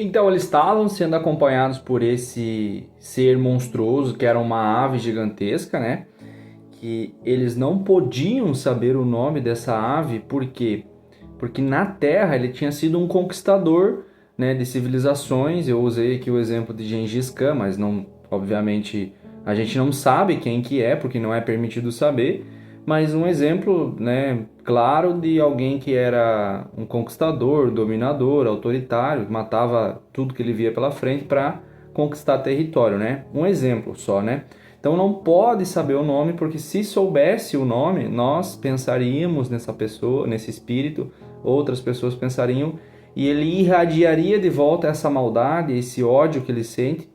Então eles estavam sendo acompanhados por esse ser monstruoso, que era uma ave gigantesca, né? Que eles não podiam saber o nome dessa ave, por quê? Porque na Terra ele tinha sido um conquistador, né, de civilizações. Eu usei aqui o exemplo de Gengis Khan, mas não, obviamente, a gente não sabe quem que é, porque não é permitido saber. Mas um exemplo, né, claro de alguém que era um conquistador, dominador, autoritário, matava tudo que ele via pela frente para conquistar território, né? Um exemplo só, né? Então não pode saber o nome, porque se soubesse o nome, nós pensaríamos nessa pessoa, nesse espírito, outras pessoas pensariam, e ele irradiaria de volta essa maldade, esse ódio que ele sente,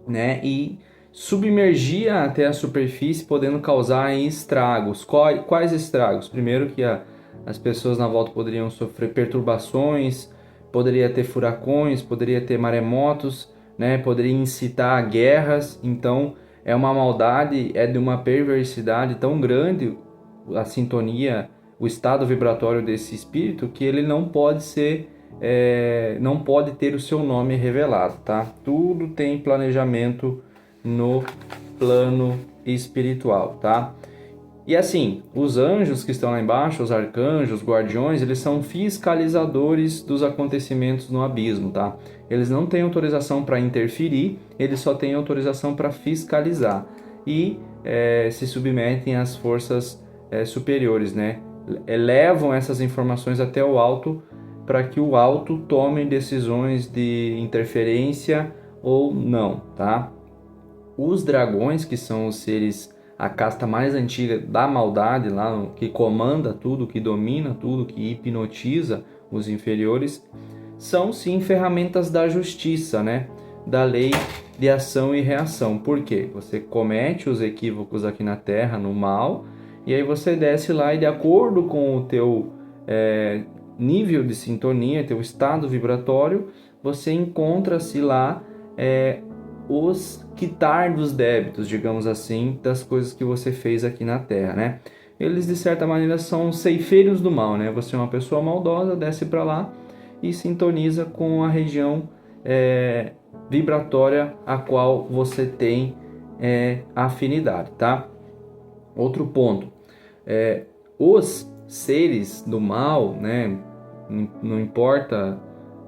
né? E submergia até a superfície, podendo causar estragos. Quais estragos? Primeiro que as pessoas na volta poderiam sofrer perturbações, poderia ter furacões, poderia ter maremotos, né? Poderia incitar guerras. Então é uma maldade, é de uma perversidade tão grande a sintonia, o estado vibratório desse espírito, que ele não pode ser, não pode ter o seu nome revelado, tá? Tudo tem planejamento no plano espiritual, tá? E assim, os anjos que estão lá embaixo, os arcanjos, os guardiões, eles são fiscalizadores dos acontecimentos no abismo, tá? Eles não têm autorização para interferir, eles só têm autorização para fiscalizar e se submetem às forças superiores, né? Levam essas informações até o alto para que o alto tome decisões de interferência ou não, tá? Os dragões, que são os seres, a casta mais antiga da maldade, lá que comanda tudo, que domina tudo, que hipnotiza os inferiores, são sim ferramentas da justiça, né? Da lei de ação e reação. Por quê? Você comete os equívocos aqui na Terra, no mal, e aí você desce lá e, de acordo com o teu nível de sintonia, teu estado vibratório, você encontra-se lá os quitar dos débitos, digamos assim, das coisas que você fez aqui na Terra, né? Eles, de certa maneira, são ceifeiros do mal, né? Você é uma pessoa maldosa, desce para lá e sintoniza com a região vibratória a qual você tem afinidade, tá? Outro ponto, os seres do mal, né? Não importa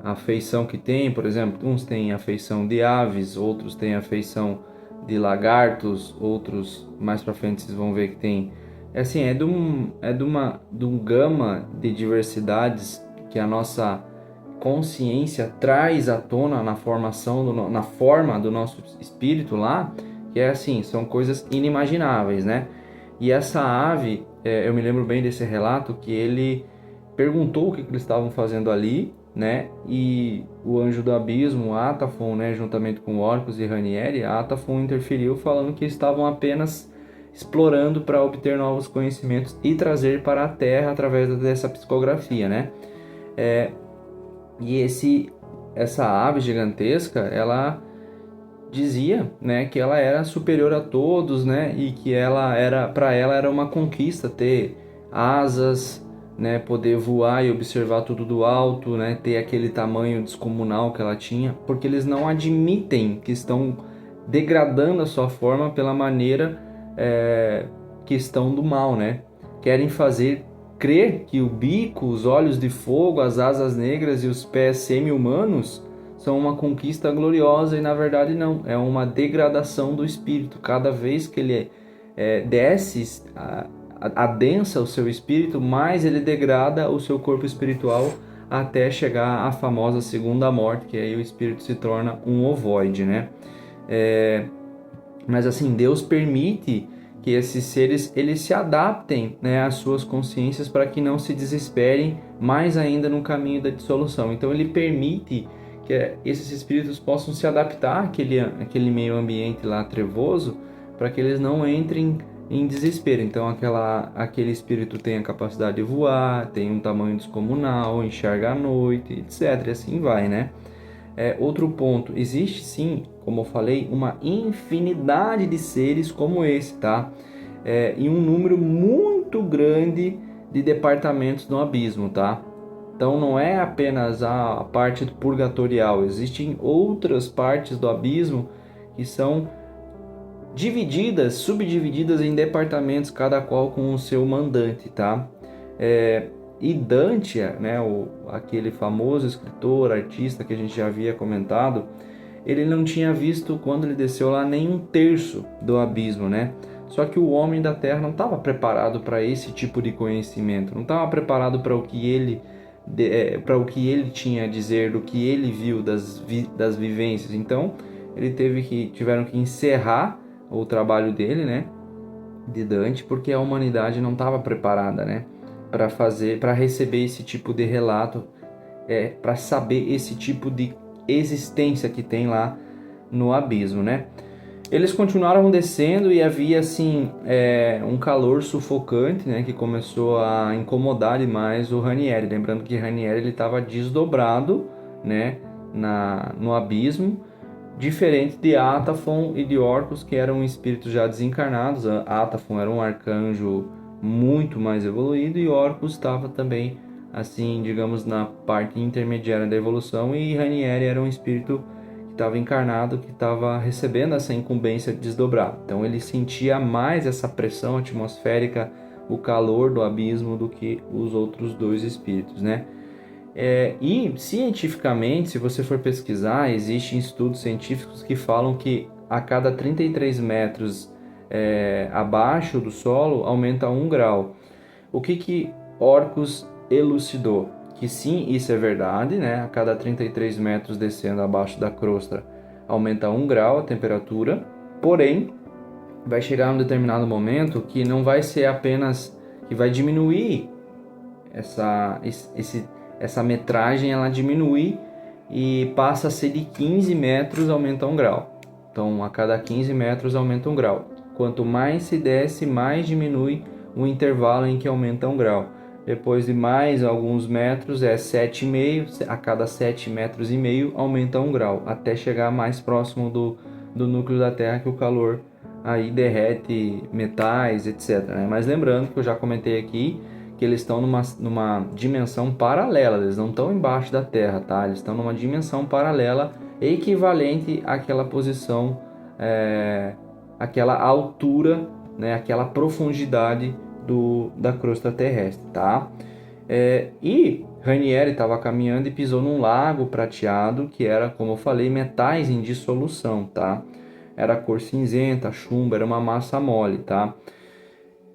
a feição que tem, por exemplo, uns têm a feição de aves, outros têm a feição de lagartos, outros mais para frente vocês vão ver que tem, assim, de um gama de diversidades que a nossa consciência traz à tona na na forma do nosso espírito lá, que é assim, são coisas inimagináveis, né? E essa ave, eu me lembro bem desse relato que ele perguntou o que eles estavam fazendo ali, né? E o anjo do abismo, Atafon, né, juntamente com Orcus e Ranieri, Atafon interferiu falando que estavam apenas explorando para obter novos conhecimentos e trazer para a Terra através dessa psicografia, né? E essa ave gigantesca, ela dizia, né, que ela era superior a todos, né, e que ela era, para ela era uma conquista ter asas, né, poder voar e observar tudo do alto, né, ter aquele tamanho descomunal que ela tinha, porque eles não admitem que estão degradando a sua forma pela maneira que estão do mal, né? Querem fazer crer que o bico, os olhos de fogo, as asas negras e os pés semi-humanos são uma conquista gloriosa e na verdade não, é uma degradação do espírito. Cada vez que ele desce, adensa o seu espírito, mais ele degrada o seu corpo espiritual até chegar à famosa segunda morte, que aí o espírito se torna um ovoide, né? Mas assim, Deus permite que esses seres eles se adaptem, né, às suas consciências para que não se desesperem mais ainda no caminho da dissolução. Então ele permite que esses espíritos possam se adaptar àquele meio ambiente lá trevoso, para que eles não entrem em desespero. Então aquele espírito tem a capacidade de voar, tem um tamanho descomunal, enxerga à noite, etc. E assim vai, né? Outro ponto, existe sim, como eu falei, uma infinidade de seres como esse, tá? E um número muito grande de departamentos no abismo, tá? Então não é apenas a parte purgatorial, existem outras partes do abismo que são divididas, subdivididas em departamentos, cada qual com o seu mandante, tá? E Dante, né, aquele famoso escritor, artista que a gente já havia comentado, ele não tinha visto, quando ele desceu lá, nem um terço do abismo, né? Só que o homem da Terra não estava preparado para esse tipo de conhecimento, não estava preparado para o que ele tinha a dizer, do que ele viu das vivências. Então, tiveram que encerrar o trabalho dele, né, de Dante, porque a humanidade não estava preparada, né, para receber esse tipo de relato, para saber esse tipo de existência que tem lá no abismo, né? Eles continuaram descendo e havia assim um calor sufocante, né, que começou a incomodar demais o Ranieri. Lembrando que Ranieri ele estava desdobrado, né, no abismo, diferente de Atafon e de Orcus, que eram espíritos já desencarnados. Atafon era um arcanjo muito mais evoluído e Orcus estava também, assim, digamos, na parte intermediária da evolução, e Ranieri era um espírito que estava encarnado, que estava recebendo essa incumbência de desdobrar. Então ele sentia mais essa pressão atmosférica, o calor do abismo, do que os outros dois espíritos, né? E cientificamente, se você for pesquisar, existem estudos científicos que falam que a cada 33 metros abaixo do solo aumenta 1 grau. O que Orcus elucidou? Que sim, isso é verdade, né? A cada 33 metros descendo abaixo da crosta aumenta 1 grau a temperatura, porém vai chegar um determinado momento que não vai ser apenas que vai diminuir essa metragem, ela diminui e passa a ser de 15 metros aumenta 1 grau. Então a cada 15 metros aumenta 1 grau. Quanto mais se desce, mais diminui o intervalo em que aumenta 1 grau. Depois de mais alguns metros é 7,5, a cada 7 metros e meio aumenta 1 grau, até chegar mais próximo do núcleo da Terra, que o calor aí derrete metais, etc, né? Mas lembrando que eu já comentei aqui que eles estão numa dimensão paralela, eles não estão embaixo da Terra, tá? Eles estão numa dimensão paralela equivalente àquela posição, àquela altura, né? Aquela profundidade da crosta terrestre, tá? E Ranieri estava caminhando e pisou num lago prateado que era, como eu falei, metais em dissolução, tá? Era cor cinzenta, chumbo, era uma massa mole, tá?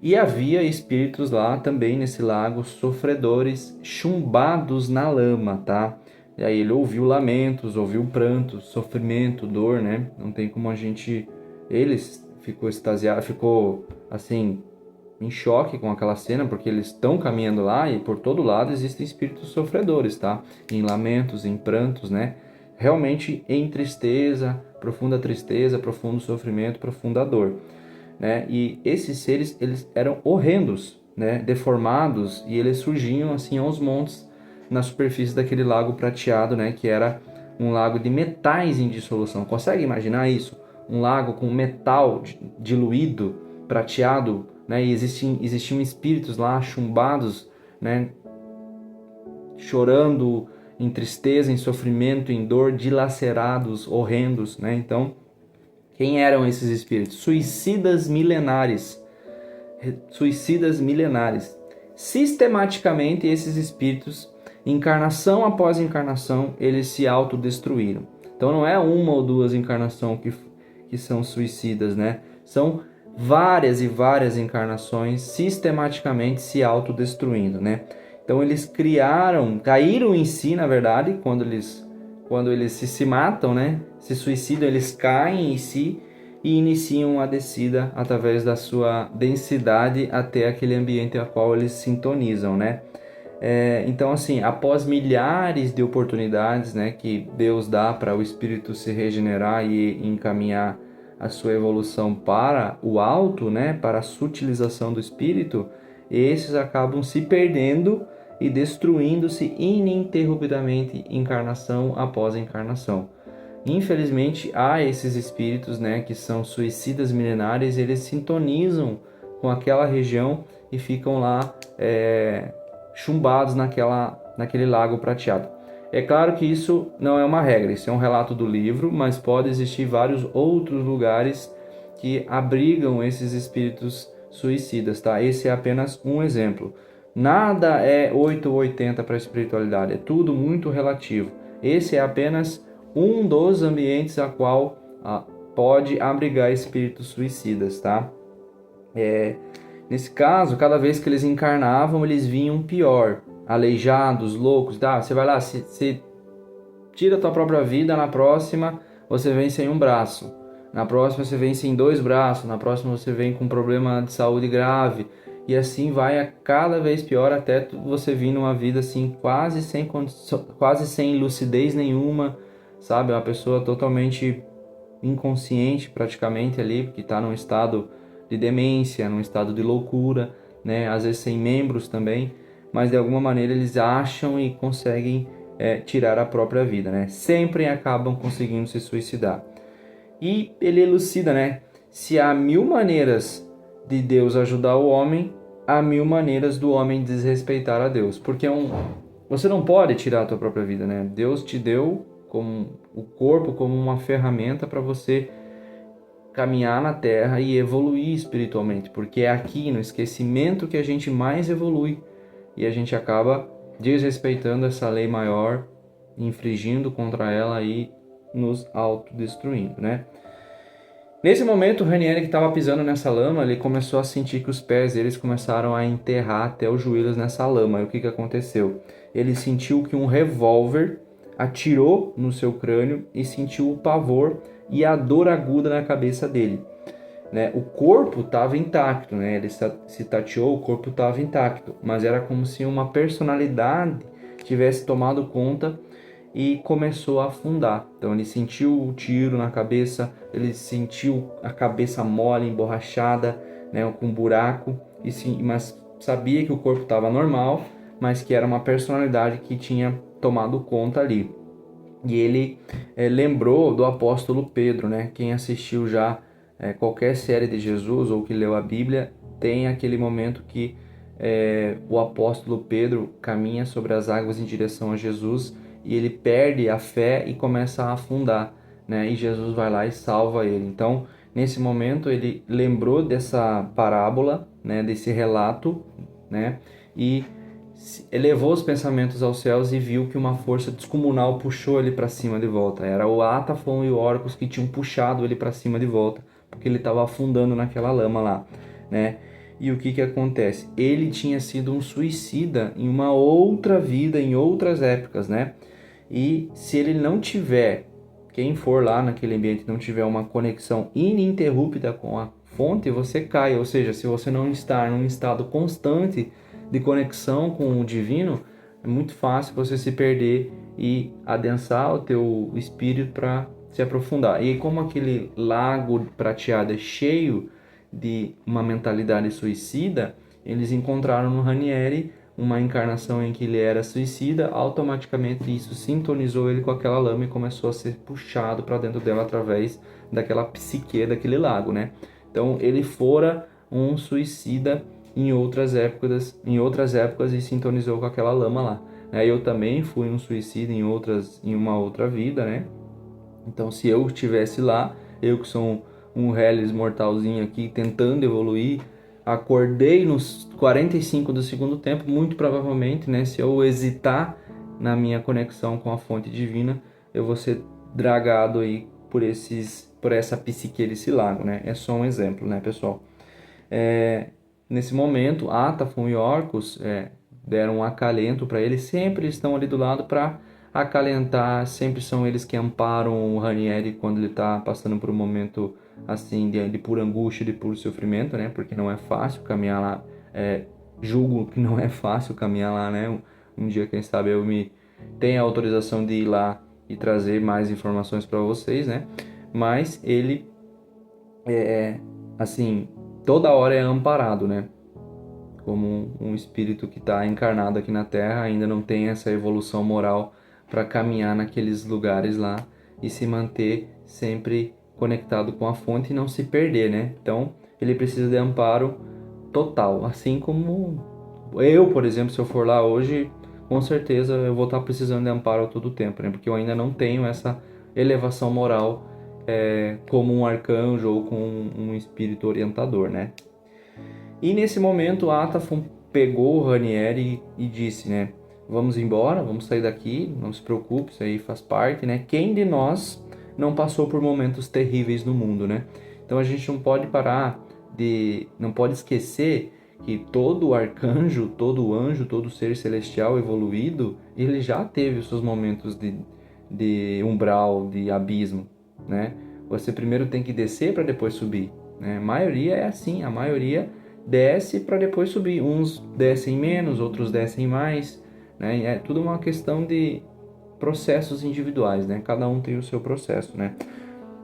E havia espíritos lá também nesse lago, sofredores, chumbados na lama, tá? E aí ele ouviu lamentos, ouviu prantos, sofrimento, dor, né? Não tem como a gente... Eles ficou extasiado, ficou assim em choque com aquela cena, porque eles estão caminhando lá e por todo lado existem espíritos sofredores, tá? Em lamentos, em prantos, né? Realmente em tristeza, profundo sofrimento, profunda dor, né? E esses seres, eles eram horrendos, né? Deformados, e eles surgiam assim aos montes na superfície daquele lago prateado, né? Que era um lago de metais em dissolução. Consegue imaginar isso? Um lago com metal diluído, prateado, né? E existiam espíritos lá chumbados, né? Chorando em tristeza, em sofrimento, em dor, dilacerados, horrendos, né? Então, quem eram esses espíritos? Suicidas milenares. Suicidas milenares. Sistematicamente, esses espíritos, encarnação após encarnação, eles se autodestruíram. Então não é uma ou duas encarnações que são suicidas, né? São várias e várias encarnações sistematicamente se autodestruindo, né? Então eles caíram em si, na verdade, quando eles se matam, né? Se suicidam, eles caem em si e iniciam a descida através da sua densidade até aquele ambiente a qual eles sintonizam, né? Então, assim, após milhares de oportunidades, né, que Deus dá para o espírito se regenerar e encaminhar a sua evolução para o alto, né, para a sutilização do espírito, esses acabam se perdendo e destruindo-se ininterruptamente, encarnação após encarnação. Infelizmente, há esses espíritos, né, que são suicidas milenares, eles sintonizam com aquela região e ficam lá chumbados naquele lago prateado. É claro que isso não é uma regra, isso é um relato do livro, mas pode existir vários outros lugares que abrigam esses espíritos suicidas, tá? Esse é apenas um exemplo. Nada é 8 ou 80 para a espiritualidade, é tudo muito relativo. Esse é apenas um dos ambientes a qual pode abrigar espíritos suicidas, tá? Nesse caso, cada vez que eles encarnavam, eles vinham pior, aleijados, loucos, tá? Você vai lá, você tira a tua própria vida, na próxima você vem sem um braço, na próxima você vem sem dois braços, na próxima você vem com um problema de saúde grave, e assim vai a cada vez pior até você vir numa vida assim quase sem lucidez nenhuma, sabe? Uma pessoa totalmente inconsciente praticamente ali, porque está num estado de demência, num estado de loucura, né? Às vezes sem membros também, mas de alguma maneira eles acham e conseguem tirar a própria vida, né? Sempre acabam conseguindo se suicidar. E ele elucida, né? Se há 1000 maneiras de Deus ajudar o homem, há 1000 maneiras do homem desrespeitar a Deus. Porque você não pode tirar a tua própria vida, né? Deus te deu como o corpo como uma ferramenta para você caminhar na Terra e evoluir espiritualmente. Porque é aqui no esquecimento que a gente mais evolui. E a gente acaba desrespeitando essa lei maior, infringindo contra ela e nos autodestruindo, né? Nesse momento, o Ranieri, que estava pisando nessa lama, ele começou a sentir que os pés deles começaram a enterrar até os joelhos nessa lama. E o que aconteceu? Ele sentiu que um revólver atirou no seu crânio e sentiu o pavor e a dor aguda na cabeça dele. Né? O corpo estava intacto, né? Ele se tateou, o corpo estava intacto, mas era como se uma personalidade tivesse tomado conta e começou a afundar. Então ele sentiu o tiro na cabeça, ele sentiu a cabeça mole, emborrachada, né, com um buraco, mas sabia que o corpo estava normal, mas que era uma personalidade que tinha tomado conta ali. E ele lembrou do apóstolo Pedro, né? Quem assistiu já qualquer série de Jesus ou que leu a Bíblia, tem aquele momento que o apóstolo Pedro caminha sobre as águas em direção a Jesus e ele perde a fé e começa a afundar, né? E Jesus vai lá e salva ele. Então, nesse momento, ele lembrou dessa parábola, né? Desse relato, né? E elevou os pensamentos aos céus e viu que uma força descomunal puxou ele para cima de volta. Era o Atafon e o Orcus que tinham puxado ele para cima de volta, porque ele estava afundando naquela lama lá, né? E o que acontece? Ele tinha sido um suicida em uma outra vida, em outras épocas, né? E se ele não tiver, quem for lá naquele ambiente não tiver uma conexão ininterrupta com a fonte, você cai. Ou seja, se você não estar num estado constante de conexão com o divino, é muito fácil você se perder e adensar o teu espírito para se aprofundar. E como aquele lago prateado é cheio de uma mentalidade suicida, eles encontraram no Ranieri uma encarnação em que ele era suicida, automaticamente isso sintonizou ele com aquela lama e começou a ser puxado para dentro dela através daquela psique daquele lago, né? Então ele fora um suicida em outras épocas e sintonizou com aquela lama lá. Eu também fui um suicida em uma outra vida, né? Então se eu estivesse lá, eu que sou um reles mortalzinho aqui tentando evoluir, acordei nos 45 do segundo tempo, muito provavelmente, né, se eu hesitar na minha conexão com a fonte divina, eu vou ser dragado aí por essa psique desse lago, né? É só um exemplo, né, pessoal? Nesse momento, Atafon e Orcus deram um acalento para ele, sempre estão ali do lado para acalentar, sempre são eles que amparam o Ranieri quando ele está passando por um momento assim de pura angústia, de puro sofrimento, né? Porque não é fácil caminhar lá, julgo que não é fácil caminhar lá, né? Um dia, quem sabe, eu tenho a autorização de ir lá e trazer mais informações para vocês, né? Mas ele, assim, toda hora é amparado, né? Como um espírito que está encarnado aqui na Terra, ainda não tem essa evolução moral para caminhar naqueles lugares lá e se manter sempre conectado com a fonte e não se perder, né? Então, ele precisa de amparo total, assim como eu, por exemplo, se eu for lá hoje, com certeza eu vou estar precisando de amparo a todo tempo, né? Porque eu ainda não tenho essa elevação moral como um arcanjo ou com um espírito orientador, né? E nesse momento Atafon pegou o Ranieri e disse, né? Vamos embora, vamos sair daqui, não se preocupe, isso aí faz parte, né? Quem de nós não passou por momentos terríveis no mundo, né? Então a gente não pode não pode esquecer que todo arcanjo, todo anjo, todo ser celestial evoluído, ele já teve os seus momentos de umbral, de abismo, né? Você primeiro tem que descer para depois subir, né? A maioria é assim, a maioria desce para depois subir. Uns descem menos, outros descem mais, né? É tudo uma questão de processos individuais, né? Cada um tem o seu processo, né?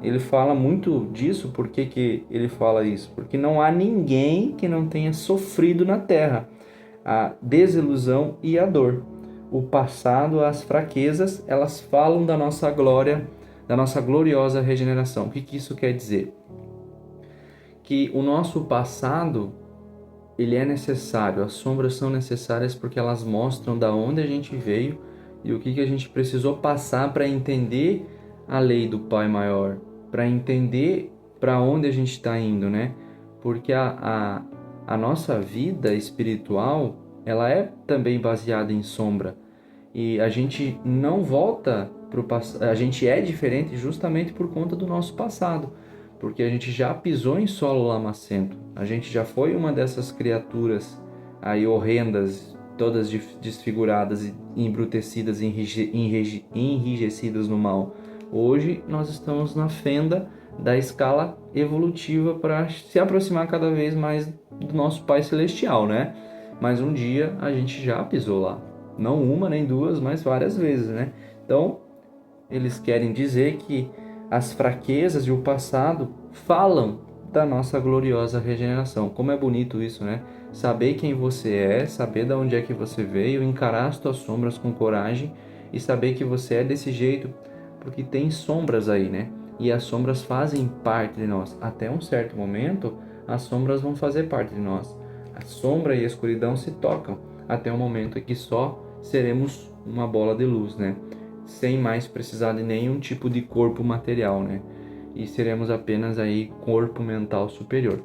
Ele fala muito disso, por que que ele fala isso? Porque não há ninguém que não tenha sofrido na Terra a desilusão e a dor. O passado, as fraquezas, elas falam da nossa glória, da nossa gloriosa regeneração. O que que isso quer dizer? Que o nosso passado, ele é necessário, as sombras são necessárias porque elas mostram da onde a gente veio e o que que a gente precisou passar para entender a lei do Pai Maior, para entender para onde a gente está indo, né? Porque a nossa vida espiritual, ela é também baseada em sombra e a gente não volta para o passado, a gente é diferente justamente por conta do nosso passado, porque a gente já pisou em solo lamacento, a gente já foi uma dessas criaturas aí horrendas, todas desfiguradas e embrutecidas, enrijecidas no mal. Hoje nós estamos na fenda da escala evolutiva para se aproximar cada vez mais do nosso Pai Celestial, né? Mas um dia a gente já pisou lá. Não uma nem duas, mas várias vezes, né? Então, eles querem dizer que as fraquezas e o passado falam da nossa gloriosa regeneração. Como é bonito isso, né? Saber quem você é, saber de onde é que você veio, encarar as tuas sombras com coragem e saber que você é desse jeito, porque tem sombras aí, né? E as sombras fazem parte de nós. Até um certo momento, as sombras vão fazer parte de nós. A sombra e a escuridão se tocam até o momento em que só seremos uma bola de luz, né? Sem mais precisar de nenhum tipo de corpo material, né? E seremos apenas aí corpo mental superior.